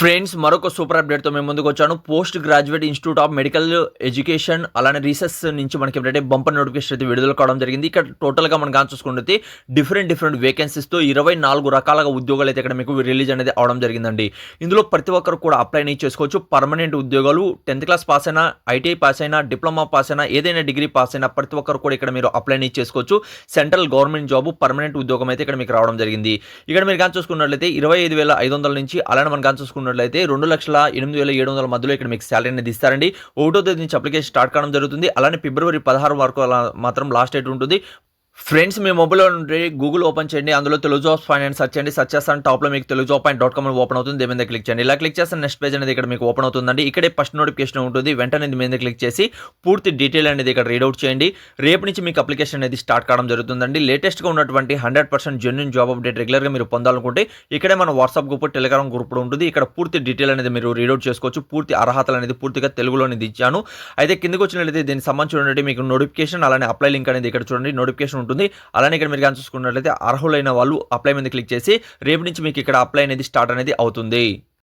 Friends మరొక super అప్డేట్‌తో మేము ముందుకొచ్చాను. Post graduate institute of medical education అలానే రీసెర్చ్ నుంచి మనకి ఏంటంటే బంపర్ నోటిఫికేషన్ అయితే విడుదల కావడం జరిగింది. ఇక్కడ టోటల్‌గా మనం గాని చూసుకున్నట్లయితే డిఫరెంట్ వేకెన్సీస్‌తో 24 రకాలుగా ఉద్యోగాలు అయితే ఇక్కడ మీకు రిలీజ్ అనేది అవ్వడం జరిగిందండి. ఇందులో ప్రతి ఒక్కరు కూడా అప్లై అనేది చేసుకోవచ్చు. పర్మనెంట్ ఉద్యోగాలు 10థ్ క్లాస్ పాస్ అయినా, ఐటీఐ పాస్ అయినా, డిప్లొమా పాస్ అయినా, ఏదైనా డిగ్రీ పాస్ అయినా ప్రతి ఒక్కరు కూడా ఇక్కడ మీరు అప్లై అనేది చేసుకోవచ్చు. సెంట్రల్ గవర్నమెంట్ జాబ్ పర్మనెంట్ ఉద్యోగం అయితే ఇక్కడ మీకు రావడం జరిగింది. ఇక్కడ మీరు గాని చూసుకున్నట్లయితే 25,500 నుంచి అలానే మనం గాని చూసుకున్నట్లయితే 2,08,700 మధ్యలో ఇక్కడ మీకు సాలరీ అనేది ఇస్తారండి. 1వ తేదీ నుంచి అప్లికేషన్ స్టార్ట్ కావడం జరుగుతుంది. అలానే ఫిబ్రవరి 16 వరకు అలా మాత్రం లాస్ట్ డేట్ ఉంటుంది. ఫ్రెండ్స్ మీ మొబైల్‌లో నుండి గూగుల్ ఓపెన్ చేయండి. అందులో తెలుగు జాబ్స్ ఫైనాన్స్ సెర్చ్ చేయండి. సెర్చ్ చేస్తాను టాప్‌లో మీకు telugujob.com అని ఓపెన్ అవుతుంది. దీని మీద క్లిక్ చేయండి. ఇలా క్లిక్ చేస్తే నెక్స్ట్ పేజ్ అనేది ఇక్కడ మీకు ఓపెన్ అవుతుందండి. ఇక్కడే ఫస్ట్ నోటిఫికేషన్ ఉంటుంది. వెంటనే దీని మీద క్లిక్ చేసి పూర్తి డీటెయిల్ అనేది ఇక్కడ రీడ్ అవుట్ చేయండి. రేపు నుంచి మీకు అప్లికేషన్ అనేది స్టార్ట్ కావడం జరుగుతుందండి. లేటెస్ట్‌గా ఉన్నటువంటి 100% జెన్యూన్ జాబ్ అప్డేట్ రెగ్యులర్‌గా మీరు పొందాలనుకుంటే ఇక్కడే మన వాట్సాప్ గ్రూప్, టెలిగ్రామ్ గ్రూప్ కూడా ఉంటుంది. ఇక్కడ పూర్తి డీటెయిల్ అనేది మీరు రీడ్ అవుట్ చేసుకోవచ్చు. పూర్తి అర్హతలు అనేది పూర్తిగా తెలుగులోనే ఇచ్చాను. అయితే కిందకి వచ్చినట్లయితే దీనికి సంబంధించి మీకు నోటిఫికేషన్ అలానే అప్లై లింక్ అనేది ఇక్కడ చూడండి నోటిఫికేషన్ ఉంటుంది. అలానే ఇక్కడ మీరు గాని చూసుకున్నట్లయితే అర్హులైన వాళ్ళు అప్లై మీద క్లిక్ చేసి రేపు నుంచి మీకు ఇక్కడ అప్లై అనేది స్టార్ట్ అనేది అవుతుంది.